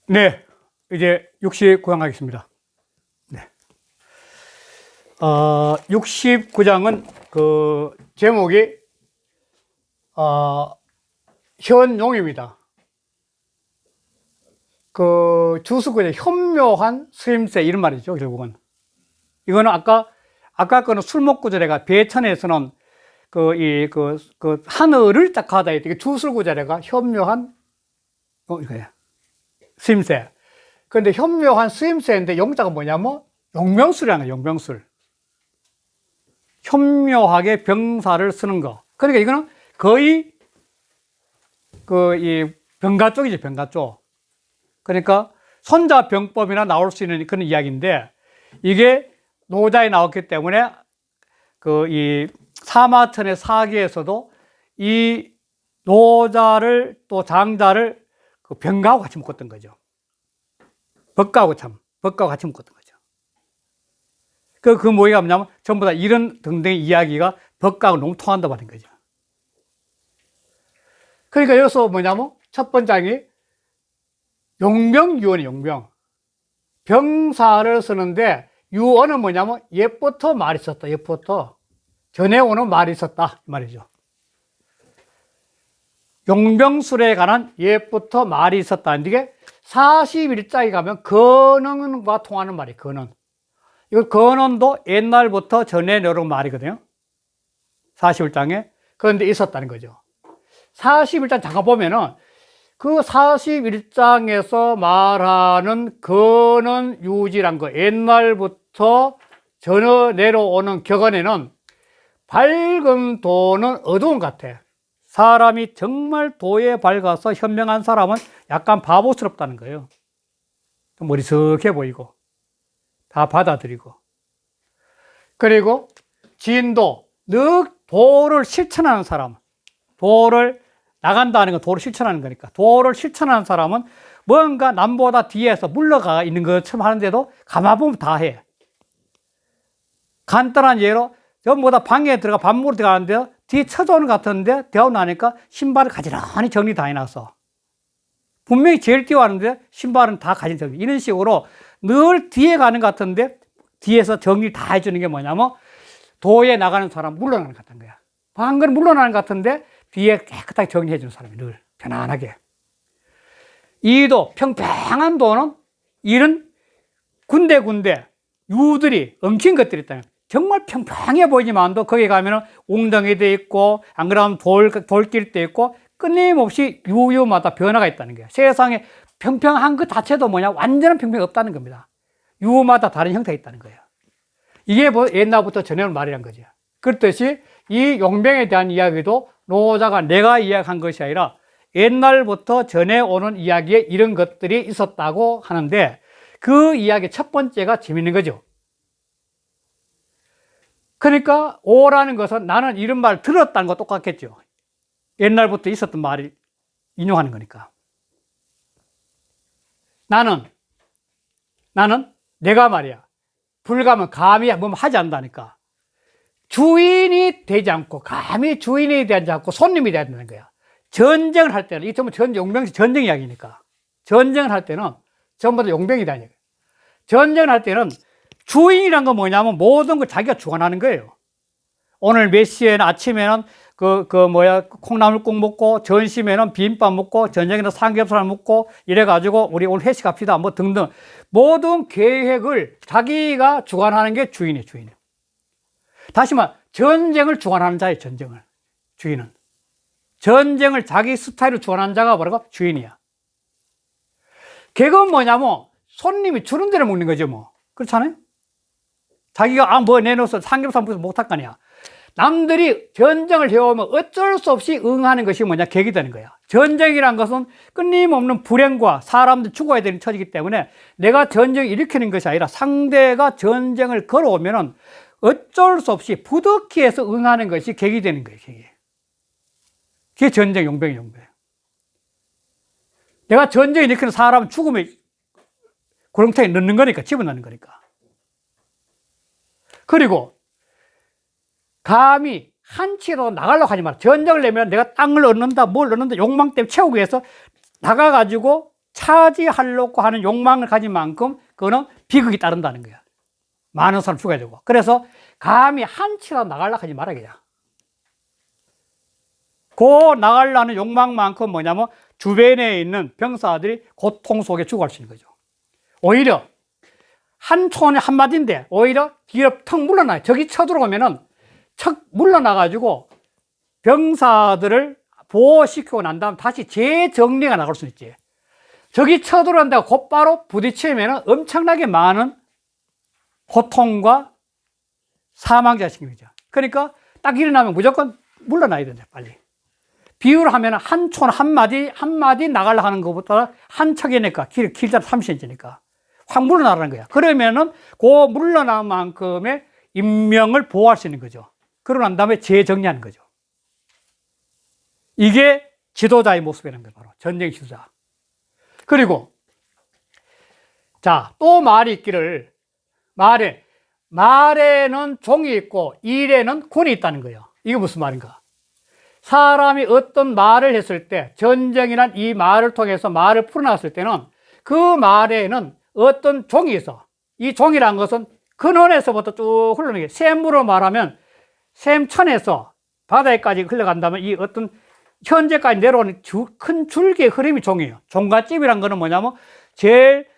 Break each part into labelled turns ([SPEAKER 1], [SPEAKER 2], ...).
[SPEAKER 1] 네, 이제 69장 하겠습니다. 네. 69장은 그 제목이 현용입니다. 그 주석의 현묘한 스님세 이런 말이죠, 결국은. 이거는 아까 거는 술목구절에가 배천에서는 하늘을 딱 가다 했더니 주술구절에가 현묘한 이거야. 스님세. 그런데 현묘한 스님세인데 용자가 뭐냐면 용명술이라는 거예요, 용명술. 현묘하게 병사를 쓰는 거. 그러니까 이거는 거의 이 병가 쪽이죠, 병가 쪽. 그러니까 손자병법이나 나올 수 있는 그런 이야기인데 이게 노자에 나왔기 때문에 이 사마천의 사기에서도 이 노자를 또 장자를 그 병가하고 같이 묶었던 거죠. 법가하고 같이 묶었던 거죠. 그 뭐가 뭐냐면 전부 다 이런 등등의 이야기가 법가하고 너무 통한다고 하는 거죠. 그러니까 여기서 뭐냐면 첫 번째 장이 용병유언이 용병. 병사를 쓰는데 유언은 뭐냐면 옛부터 말이 있었다. 옛부터 전에 오는 말이 있었다 이 말이죠. 용병술에 관한 옛부터 말이 있었다는 게 41장에 가면 근언과 통하는 말이에요. 근언. 이거 근언도 옛날부터 전해 내려온 말이거든요. 41장에. 그런데 있었다는 거죠. 41장 잠깐 보면은 그 41장에서 말하는 근언 유지란 거, 옛날부터 전해 내려오는 격언에는 밝은 도는 어두운 것 같아. 사람이 정말 도에 밝아서 현명한 사람은 약간 바보스럽다는 거예요. 머리석해 보이고 다 받아들이고. 그리고 진도, 늘 도를 실천하는 사람, 도를 나간다는 건 도를 실천하는 거니까 도를 실천하는 사람은 뭔가 남보다 뒤에서 물러가 있는 것처럼 하는데도 가만 보면 다 해. 간단한 예로 전부 다 방에 들어가 밥 먹으러 들어가는데 뒤에 쳐져오는 것 같은데 대하고 나니까 신발을 가지런히 정리 다 해놨어. 분명히 제일 뛰어왔는데 신발은 다 가진 정리. 이런 식으로 늘 뒤에 가는 것 같은데 뒤에서 정리 다 해주는 게 뭐냐면 도에 나가는 사람 물러나는 것 같은 거야. 방금 물러나는 것 같은데 뒤에 깨끗하게 정리해주는 사람이 늘 편안하게. 이도 평평한 도는 이런 군데군데 유들이 엉킨 것들이 있다면 정말 평평해 보이지만도 거기 가면은 웅덩이도 있고 안 그러면 돌길도 있고 끊임없이 유유마다 변화가 있다는 거예요. 세상에 평평한 것 자체도 뭐냐 완전한 평평이 없다는 겁니다. 유마다 다른 형태가 있다는 거예요. 이게 뭐 옛날부터 전해온 말이란 거죠. 그렇듯이 이 용병에 대한 이야기도 노자가 내가 이야기한 것이 아니라 옛날부터 전해오는 이야기에 이런 것들이 있었다고 하는데 그 이야기 첫 번째가 재밌는 거죠. 그러니까 오라는 것은 나는 이런 말 들었다는 거 똑같겠죠. 옛날부터 있었던 말을 인용하는 거니까. 나는 내가 말이야. 불가면 감히 뭐 하지 않는다니까. 주인이 되지 않고 감히 주인이 되지 않고 손님이 되야 되는 거야. 전쟁을 할 때는, 이게 전부 용병 전쟁 이야기니까. 전쟁을 할 때는 전부 다 용병이다. 전쟁을 할 때는 주인이란 건 뭐냐면 모든 걸 자기가 주관하는 거예요. 오늘 몇 시에는 아침에는 콩나물국 먹고, 점심에는 비빔밥 먹고, 저녁에는 삼겹살 먹고, 이래가지고 우리 오늘 회식합시다. 뭐 등등. 모든 계획을 자기가 주관하는 게 주인이에요, 주인. 다시 말해, 전쟁을 주관하는 자예요, 전쟁을. 주인은. 전쟁을 자기 스타일로 주관하는 자가 뭐라고? 주인이야. 계획은 뭐냐면 손님이 주는 대로 먹는 거죠, 뭐. 그렇잖아요? 자기가 뭐 내놓아서 삼겹살 무슨 못할 거 아니야. 남들이 전쟁을 해오면 어쩔 수 없이 응하는 것이 뭐냐? 계획이 되는 거야. 전쟁이란 것은 끊임없는 불행과 사람들 죽어야 되는 처지이기 때문에 내가 전쟁을 일으키는 것이 아니라 상대가 전쟁을 걸어오면은 어쩔 수 없이 부득이해서 응하는 것이 계획이 되는 거예요, 계획이. 그게 전쟁, 용병이 용병. 내가 전쟁을 일으키는 사람은 죽으면 구렁텅이에 넣는 거니까, 집어넣는 거니까. 그리고 감히 한치로 나가려고 하지 마라. 전쟁을 내면 내가 땅을 얻는다, 뭘 얻는다, 욕망 때문에 채우기 위해서 나가가지고 차지하려고 하는 욕망을 가진 만큼 그거는 비극이 따른다는 거야. 많은 사람 죽어야 되고. 그래서 감히 한 치라도 나가려고 하지 말아야. 그 나가려는 욕망만큼 뭐냐면 주변에 있는 병사들이 고통 속에 죽어갈 수 있는 거죠. 오히려 한 촌에 한마디인데 오히려 뒤로 턱 물러나요. 저기 쳐들어오면은 척 물러나가지고 병사들을 보호시키고 난 다음 다시 재정리가 나갈 수 있지. 저기 쳐들어온다고 곧바로 부딪히면은 엄청나게 많은 고통과 사망자가 생기는 거죠. 그러니까 딱 일어나면 무조건 물러나야 된다, 빨리. 비유를 하면 한 촌 한마디 나가려고 하는 것보다 한 척이니까 길다 30cm니까 확 물러나라는 거야. 그러면은 그 물러난 만큼의 인명을 보호할 수 있는 거죠. 그러고 난 다음에 재정리하는 거죠. 이게 지도자의 모습이라는 거예요. 바로 전쟁 지도자. 그리고 자, 또 말이 있기를 말에는 종이 있고 일에는 군이 있다는 거예요. 이게 무슨 말인가? 사람이 어떤 말을 했을 때 전쟁이란 이 말을 통해서 말을 풀어놨을 때는 그 말에는 어떤 종이 있어. 이 종이란 것은 근원에서부터 쭉 흘러가는 게 샘으로 말하면 샘천에서 바다에까지 흘러간다면 이 어떤 현재까지 내려오는 큰 줄기의 흐름이 종이에요. 종갓집이란 거는 뭐냐면 제일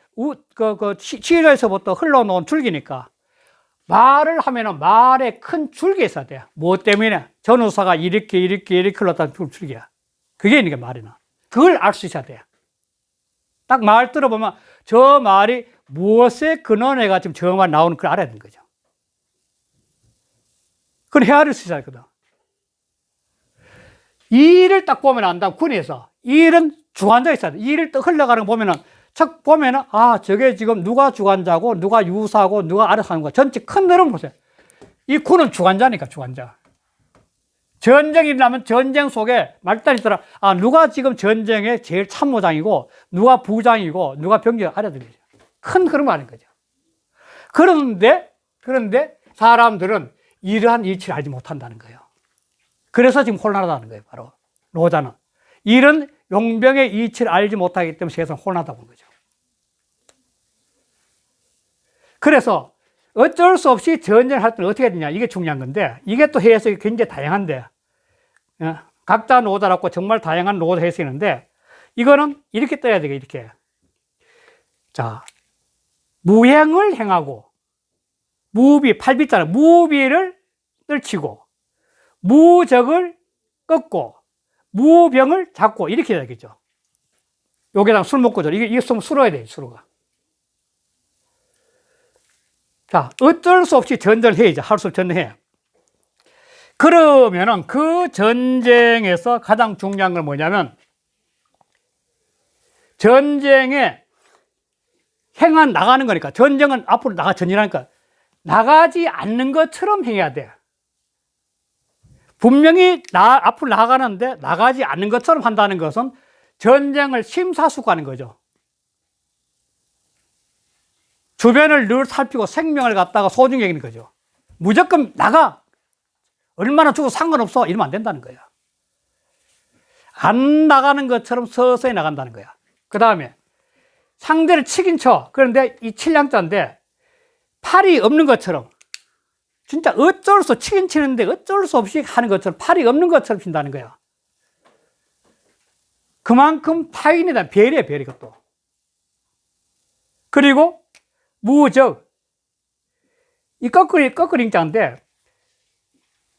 [SPEAKER 1] 지혜에서부터 흘러놓은 줄기니까 말을 하면은 말에 큰 줄기가 있어야 돼요. 무엇 때문에? 전우사가 이렇게 흘렀다는 줄기야. 그게 있는 게 말이나. 그걸 알 수 있어야 돼요. 딱 말 들어보면 저 말이 무엇에 근원해가 지금 저 말 나오는 걸 알아야 되는 거죠. 그걸 헤아릴 수 있어야 되거든. 일을 딱 보면 안다. 군에서 일은 주관자가 있어야 돼. 일을 딱 흘러가는 거 보면은 척 보면은 아 저게 지금 누가 주관자고 누가 유사고 누가 알아서 하는 거야. 전체 큰 흐름 보세요. 이 군은 주관자니까 주관자. 전쟁이 일어나면 전쟁 속에 말단이 있더라. 아 누가 지금 전쟁의 제일 참모장이고 누가 부장이고 누가 병장 알아야 되죠. 큰 흐름 아닌 거죠. 그런데 사람들은 이러한 이치를 알지 못한다는 거예요. 그래서 지금 혼란하다는 거예요. 바로 노자는 이런 용병의 이치를 알지 못하기 때문에 세상 혼란하다고 하는 거죠. 그래서 어쩔 수 없이 전쟁을 할 때는 어떻게 해야 되냐 이게 중요한 건데 이게 또 해석이 굉장히 다양한데 각자 노자라고 정말 다양한 노자 해석이 있는데 이거는 이렇게 떠야 되게 이렇게 자 무행을 행하고 무비 팔비자는 무비를 떨치고 무적을 꺾고 무병을 잡고 이렇게 해야 되겠죠. 여기다가 술 먹고 저 이게 술어야 돼요. 술어가. 자, 어쩔 수 없이 전쟁을 해야죠. 할 수 없이 전쟁해. 그러면은 그 전쟁에서 가장 중요한 건 뭐냐면 전쟁에 행한 나가는 거니까 전쟁은 앞으로 전쟁하니까 나가지 않는 것처럼 행해야 돼. 분명히 앞으로 나가는데 나가지 않는 것처럼 한다는 것은 전쟁을 심사숙고하는 거죠. 주변을 늘 살피고 생명을 갖다가 소중히 여기는 거죠. 무조건 나가. 얼마나 죽어도 상관없어. 이러면 안 된다는 거야. 안 나가는 것처럼 서서히 나간다는 거야. 그 다음에 상대를 치긴 쳐. 그런데 이 7량자인데 팔이 없는 것처럼 진짜 어쩔 수 치긴 치는데 어쩔 수 없이 하는 것처럼 팔이 없는 것처럼 친다는 거야. 그만큼 타인에 대한 배려야 배려 이것도. 그리고 무적 이 거꾸리 자인데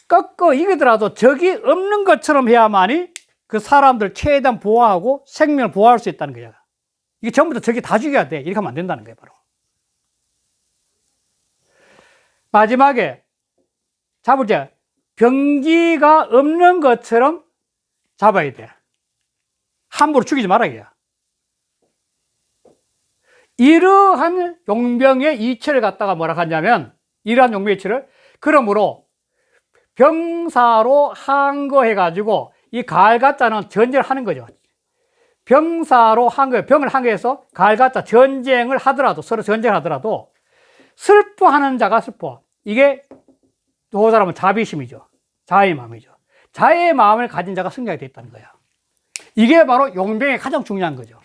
[SPEAKER 1] 꺾어 이기더라도 적이 없는 것처럼 해야만이 그 사람들 최대한 보호하고 생명을 보호할 수 있다는 거야. 이게 전부 다 적이 다 죽여야 돼. 이렇게 하면 안 된다는 거예요, 바로. 마지막에 잡을 때 병기가 없는 것처럼 잡아야 돼. 함부로 죽이지 말아야. 이러한 용병의 이치를 갖다가 뭐라 하냐면 이러한 용병의 이치를 그러므로 병사로 항거해가지고 이 가을가짜는 전쟁을 하는 거죠. 병사로 항거, 병을 항거해서 가을가짜 전쟁을 하더라도 서로 전쟁을 하더라도 슬퍼하는 자가 슬퍼. 이게 노자라면 자비심이죠. 자의 마음이죠. 자의 마음을 가진 자가 승리하게 돼 있다는 거야. 이게 바로 용병의 가장 중요한 거죠.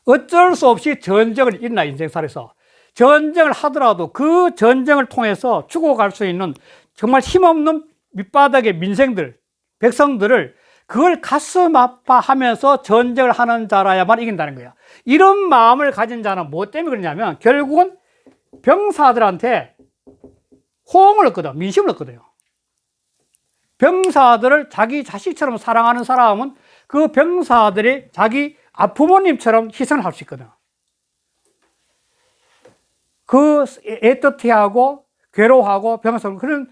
[SPEAKER 1] 어쩔 수 없이 전쟁을 일어나 인생살에서 전쟁을 하더라도 그 전쟁을 통해서 죽어갈 수 있는 정말 힘없는 밑바닥의 민생들, 백성들을 그걸 가슴 아파하면서 전쟁을 하는 자라야만 이긴다는 거야. 이런 마음을 가진 자는 뭐 때문에 그러냐면 결국은 병사들한테 호응을 얻거든, 민심을 얻거든요. 병사들을 자기 자식처럼 사랑하는 사람은 그 병사들이 자기 부모님처럼 희생을 할 수 있거든. 그 애틋해하고 괴로워하고 병사들 그런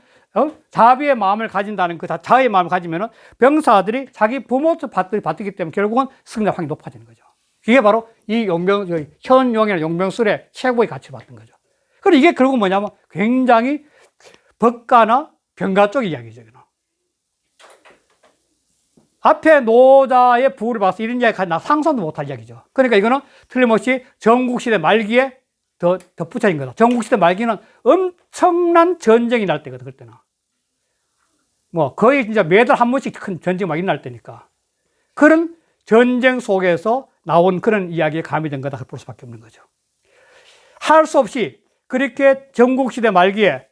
[SPEAKER 1] 자비의 마음을 가진다는 그 자의 마음을 가지면은 병사들이 자기 부모도 받기 때문에 결국은 승리 확률이 높아지는 거죠. 이게 바로 이 현용이나 용병술의 최고의 가치를 받는 거죠. 그리고 이게 결국 뭐냐면 굉장히 법가나 병가 쪽의 이야기죠. 앞에 노자의 부를 봐서 이런 이야기 나 상상도 못할 이야기죠. 그러니까 이거는 틀림없이 전국시대 말기에 더 덧붙여진 거다. 전국시대 말기는 엄청난 전쟁이 날 때거든, 그때는. 뭐, 거의 진짜 매달 한 번씩 큰 전쟁이 막 일어날 때니까. 그런 전쟁 속에서 나온 그런 이야기에 가미된 거다, 볼 수밖에 없는 거죠. 할 수 없이 그렇게 전국시대 말기에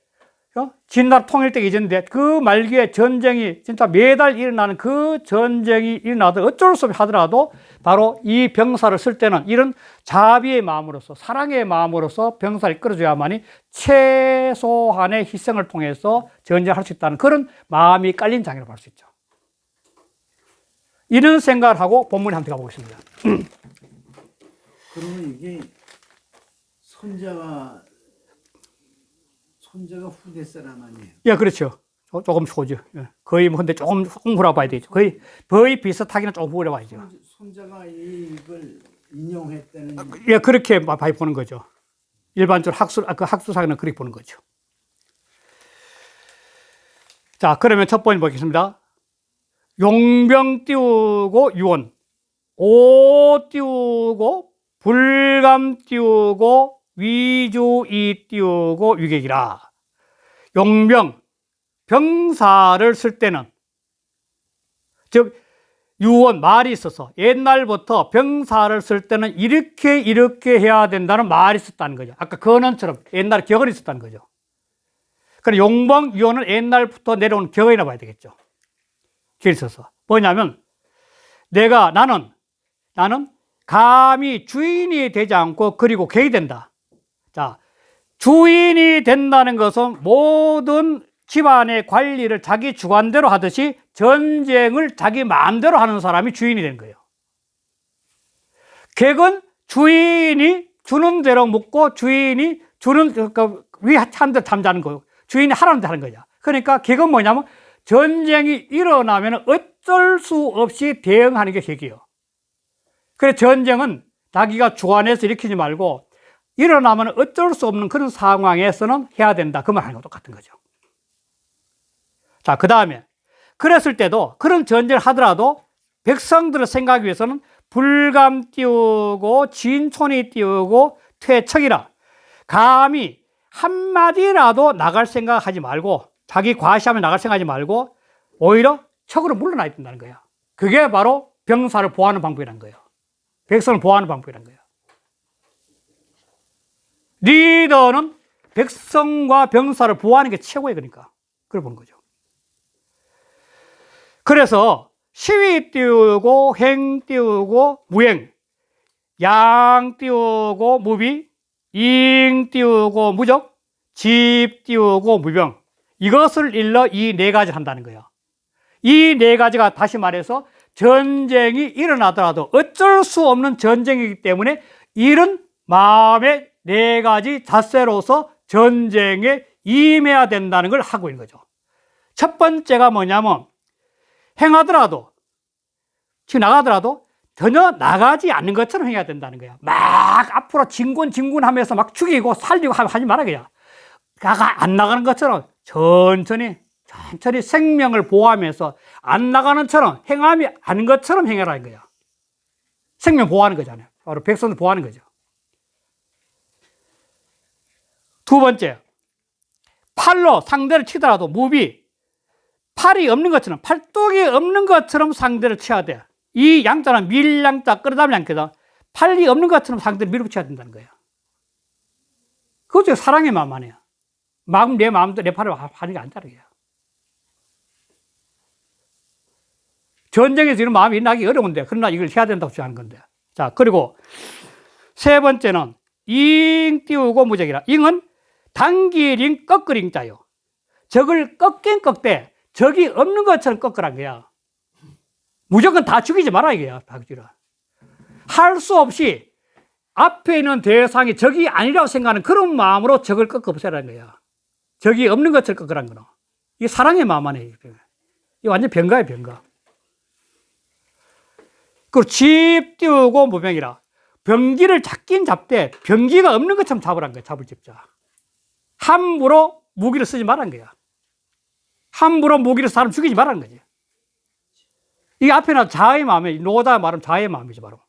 [SPEAKER 1] 진나라 통일 때가 이전인데 그 말기에 전쟁이 진짜 매달 일어나는 그 전쟁이 일어나도 어쩔 수 없이 하더라도 바로 이 병사를 쓸 때는 이런 자비의 마음으로서 사랑의 마음으로서 병사를 끌어줘야만이 최소한의 희생을 통해서 전쟁을 할 수 있다는 그런 마음이 깔린 장이라고 할 수 있죠. 이런 생각을 하고 본문에 한번 가보겠습니다.
[SPEAKER 2] 그러면 이게 손자가 후대 사람 아니에요?
[SPEAKER 1] 예, 그렇죠. 조금 후죠. 예. 거의 뭐 근데 조금 후라 봐야 되죠. 거의 비슷하기는 조금 후라 봐야죠.
[SPEAKER 2] 손자가 이걸 인용했다는.
[SPEAKER 1] 예, 그렇게 많이 보는 거죠. 일반적으로 학술사는 그렇게 보는 거죠. 자, 그러면 첫 번째 보겠습니다. 용병 띄우고 유언, 오 띄우고 불감 띄우고 위주이 띄우고 위객이라. 용병, 병사를 쓸 때는, 즉 유언, 말이 있어서 옛날부터 병사를 쓸 때는 이렇게 해야 된다는 말이 있었다는 거죠. 아까 근원처럼 옛날에 격언이 있었다는 거죠. 그럼 용병, 유언은 옛날부터 내려온 격언이라 봐야 되겠죠. 격이 있어서 뭐냐면 나는 감히 주인이 되지 않고 그리고 객이 된다. 자, 주인이 된다는 것은 모든 집안의 관리를 자기 주관대로 하듯이 전쟁을 자기 마음대로 하는 사람이 주인이 되는 거예요. 객은 주인이 주는 대로 묵고 주인이 주는 위한 대 잠자는 거예요. 주인이 하라는 대로 하는 거죠. 그러니까 객은 뭐냐면 전쟁이 일어나면 어쩔 수 없이 대응하는 게 객이에요. 그래서 전쟁은 자기가 주관해서 일으키지 말고 일어나면 어쩔 수 없는 그런 상황에서는 해야 된다. 그 말하는 거 똑같은 거죠. 자, 그 다음에 그랬을 때도 그런 전쟁을 하더라도 백성들을 생각하기 위해서는 불감 띄우고 진촌이 띄우고 퇴척이라. 감히 한마디라도 나갈 생각하지 말고 자기 과시하면 나갈 생각하지 말고 오히려 척으로 물러나야 된다는 거야. 그게 바로 병사를 보호하는 방법이라는 거예요. 백성을 보호하는 방법이라는 거예요. 리더는 백성과 병사를 보호하는 게 최고예요. 그러니까 그걸 보는 거죠. 그래서 시위 띄우고 행 띄우고 무행, 양 띄우고 무비, 잉 띄우고 무적, 집 띄우고 무병, 이것을 일러 이 네 가지를 한다는 거예요. 이 네 가지가 다시 말해서 전쟁이 일어나더라도 어쩔 수 없는 전쟁이기 때문에 이런 마음의 네 가지 잣세로서 전쟁에 임해야 된다는 걸 하고 있는 거죠. 첫 번째가 뭐냐면 행하더라도 지금 나가더라도 전혀 나가지 않는 것처럼 해야 된다는 거야. 막 앞으로 진군하면서 막 죽이고 살리고 하지 마라 그냥. 안 나가는 것처럼 천천히 생명을 보호하면서 안 나가는 처럼 행함이 아닌 것처럼 행해라는 거야. 생명 보호하는 거잖아요. 바로 백성을 보호하는 거죠. 두 번째, 팔로 상대를 치더라도 무비, 팔이 없는 것처럼, 팔뚝이 없는 것처럼 상대를 쳐야 돼. 이 양자는 밀양자, 끌어담을 양자다. 팔이 없는 것처럼 상대를 밀어붙여야 된다는 거예요. 그것도 사랑의 마음 아니에요. 내 마음도 내 팔을 하는 게 아니다는 거예요. 전쟁에서 이런 마음이 나기 어려운데, 그러나 이걸 해야 된다고 주장하는 건데. 자, 그리고 세 번째는 잉 띄우고 무적이라. 잉은 단기링 꺾으링자요. 적을 꺾긴 꺾되 적이 없는 것처럼 꺾으란 거야. 무조건 다 죽이지 마라 이거야. 할 수 없이 앞에 있는 대상이 적이 아니라고 생각하는 그런 마음으로 적을 꺾어 없애라는 거야. 적이 없는 것처럼 꺾으라는 거는. 이게 사랑의 마음 안에. 이게 완전 병가야, 병가. 그리고 집 띄우고 무병이라. 병기를 잡긴 잡되 병기가 없는 것처럼 잡으라는 거야. 잡을 집자. 함부로 무기를 쓰지 말라는 거야. 함부로 무기를 사람 죽이지 말라는 거지. 이게 앞에는 자아의 마음이에요. 노다 말하면 자아의 마음이죠, 바로.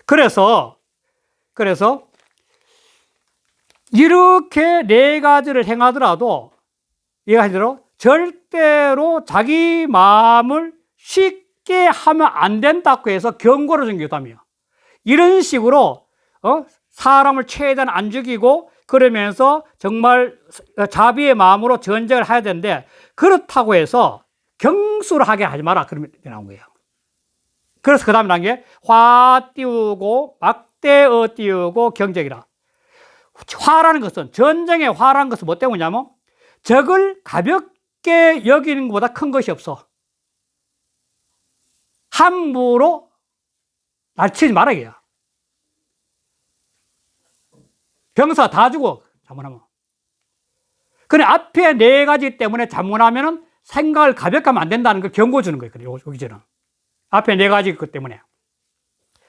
[SPEAKER 1] 그래서 이렇게 네 가지를 행하더라도 얘가 절대로 자기 마음을 쉽게 하면 안 된다고 해서 경고를 준 교담이에요. 이런 식으로 사람을 최대한 안 죽이고 그러면서 정말 자비의 마음으로 전쟁을 해야 되는데 그렇다고 해서 경수를 하게 하지 마라. 그러면 나온 거예요. 그래서 그 다음에 나온 게 화 띄우고 막대어 띄우고 경적이라. 화라는 것은, 전쟁의 화라는 것은 뭐 때문이냐면 적을 가볍게 여기는 것보다 큰 것이 없어. 함부로 날치지 마라 이거야. 병사 다 죽어, 자문하면. 그래, 앞에 네 가지 때문에 자문하면은 생각을 가볍게 하면 안 된다는 걸 경고 주는 거예요. 여기서는. 앞에 네 가지 것 때문에.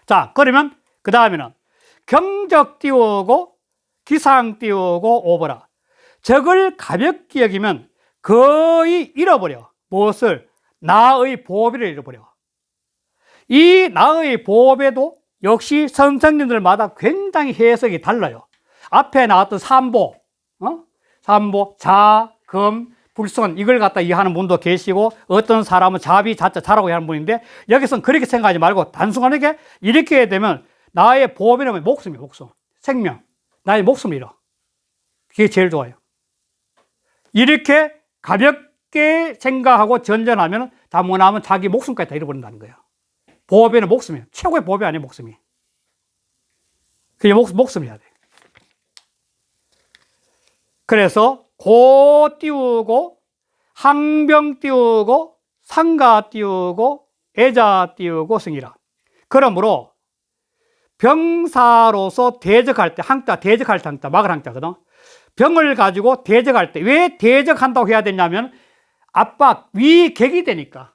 [SPEAKER 1] 자, 그러면 그 다음에는 경적 띄우고 기상 띄우고 오버라. 적을 가볍게 여기면 거의 잃어버려. 무엇을? 나의 보배를 잃어버려. 이 나의 보배도 역시 선생님들마다 굉장히 해석이 달라요. 앞에 나왔던 삼보, 삼보, 자, 금, 불선, 이걸 갖다 이해하는 분도 계시고, 어떤 사람은 자비, 자자, 자라고 하는 분인데, 여기서는 그렇게 생각하지 말고, 단순하게 이렇게 되면, 나의 보배는 목숨이에요, 목숨. 생명. 나의 목숨을 잃어. 그게 제일 좋아요. 이렇게 가볍게 생각하고 전전하면, 다문하면 자기 목숨까지 다 잃어버린다는 거예요. 보배는 목숨이에요. 최고의 보배 아니에요, 목숨이. 그게 목숨이어야 돼. 그래서 고 띄우고 항병 띄우고 상가 띄우고 애자 띄우고 승이라. 그러므로 병사로서 대적할 때, 항자 대적할 때 항자, 막을 항자거든. 병을 가지고 대적할 때 왜 대적한다고 해야 되냐면 압박, 위 객이 되니까.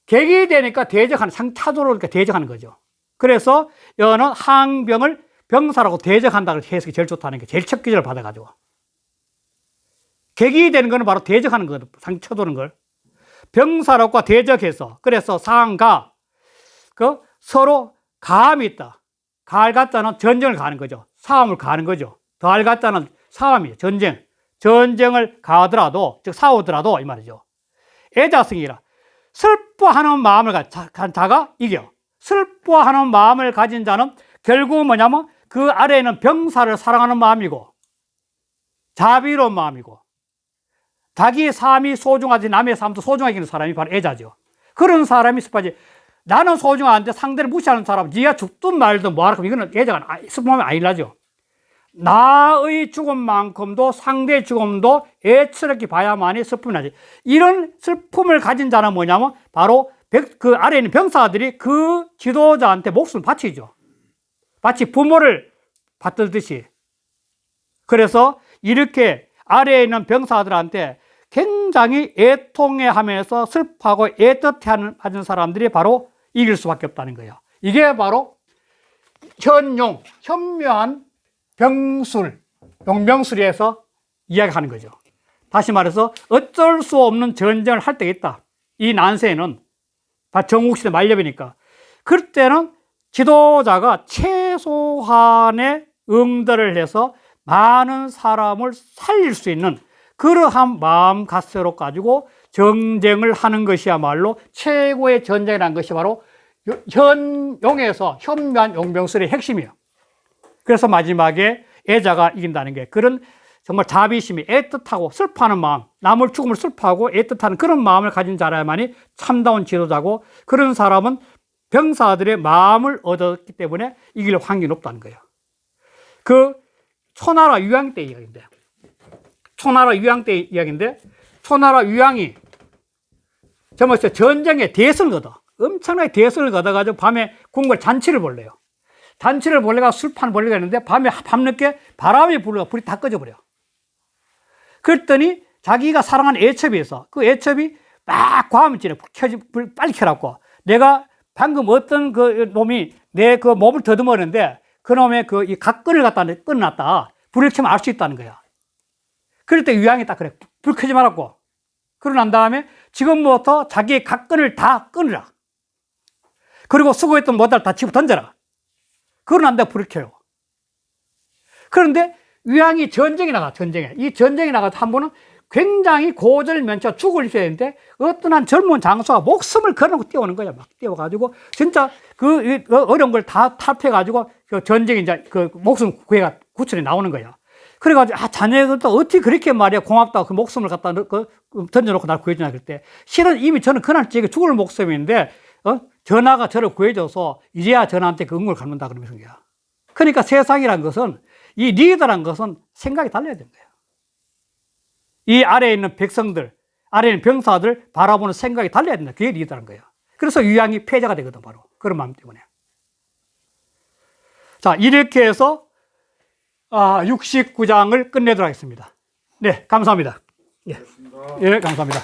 [SPEAKER 1] 객이 되니까 대적하는, 상차도로 대적하는 거죠. 그래서 여는 항병을 병사라고 대적한다고 해석이 제일 좋다는 게 제일 첫 기준을 받아가지고. 객이 되는 거는 바로 대적하는 거거든. 상처도는 걸. 병사력과 대적해서. 그래서 상가. 서로 가함이 있다. 가할 가자는 전쟁을 가는 거죠. 싸움을 가는 거죠. 더할 가자는 싸움이에요. 전쟁. 전쟁을 가더라도, 즉 싸우더라도 이 말이죠. 애자승이라. 슬퍼하는 마음을 가진 자가 이겨. 슬퍼하는 마음을 가진 자는 결국은 뭐냐면 그 아래에는 병사를 사랑하는 마음이고 자비로운 마음이고 자기 삶이 소중하지 남의 삶도 소중하게 여기는 사람이 바로 애자죠. 그런 사람이 슬퍼하지. 나는 소중한데 상대를 무시하는 사람, 니가 죽든 말든 뭐하라, 이거는 애자가 슬픔하면 아니라죠. 나의 죽음만큼도 상대의 죽음도 애처롭게 봐야만이 슬픔이 나지. 이런 슬픔을 가진 자는 뭐냐면 바로 그 아래에 있는 병사들이 그 지도자한테 목숨을 바치죠. 마치 부모를 받들듯이. 그래서 이렇게 아래에 있는 병사들한테 굉장히 애통해하면서 슬퍼하고 애틋해하는 사람들이 바로 이길 수밖에 없다는 거예요. 이게 바로 현묘한 병술, 용병술에서 이야기하는 거죠. 다시 말해서 어쩔 수 없는 전쟁을 할 때가 있다. 이 난세에는 정국시대 말렵이니까. 그럴 때는 지도자가 최소한의 응대를 해서 많은 사람을 살릴 수 있는 그러한 마음가짐으로 가지고 전쟁을 하는 것이야말로 최고의 전쟁이라는 것이 바로 현용에서 현묘한 용병술의 핵심이에요. 그래서 마지막에 애자가 이긴다는 게 그런 정말 자비심이 애틋하고 슬퍼하는 마음, 남을 죽음을 슬퍼하고 애틋하는 그런 마음을 가진 자라야만이 참다운 지도자고, 그런 사람은 병사들의 마음을 얻었기 때문에 이길 확률이 높다는 거예요. 그 초나라 유양 때 이야기인데, 초나라 유양 때 이야기인데, 초나라 유양이 정말 전쟁에 대선을 거둬. 엄청나게 대선을 거둬가지고 밤에 궁궐 잔치를 벌려요. 잔치를 벌려가 술판 벌리가 있는데 밤늦게 바람이 불러 불이 다 꺼져버려. 그랬더니 자기가 사랑하는 애첩이 있어. 그 애첩이 막 과음질에 불 빨리 켜라고. 내가 방금 어떤 그 놈이 내 그 몸을 더듬었는데 그 놈의 그 이 각끈을 갖다 끊어놨다. 불을 켜면 알 수 있다는 거야. 그럴 때 유양이 딱 그래. 불 켜지 말라고. 그러고 난 다음에 지금부터 자기의 각끈을 다 끊으라. 그리고 수고했던 모자를 다 집어 던져라. 그러고 난 다음에 불을 켜요. 그런데 유양이 전쟁에 나가, 전쟁에. 이 전쟁에 나가서 한 번은 굉장히 고절면차 죽을 있어야 되는데 어떤 한 젊은 장수가 목숨을 걸어놓고 뛰어오는 거야. 막 뛰어가지고 진짜 그 어려운 걸 다 탈피해가지고 그 전쟁에 이제 그 목숨 구해가 구출이 나오는 거야. 그래가지고 자네들도 어떻게 그렇게 말이야 고맙다고 그 목숨을 갖다 던져놓고 날 구해주냐 그럴 때 실은 이미 저는 그날 저게 죽을 목숨인데 전하가 저를 구해줘서 이제야 전하한테 그 응을 갚는다 그러면서 거야. 그러니까 세상이란 것은 이 리더란 것은 생각이 달라야 되는 거예요. 이 아래에 있는 백성들, 아래에 있는 병사들 바라보는 생각이 달라야 된다. 그게 리더란 거예요. 그래서 유양이 패자가 되거든, 바로. 그런 마음 때문에. 자, 이렇게 해서 69장을 끝내도록 하겠습니다. 네, 감사합니다. 예, 감사합니다.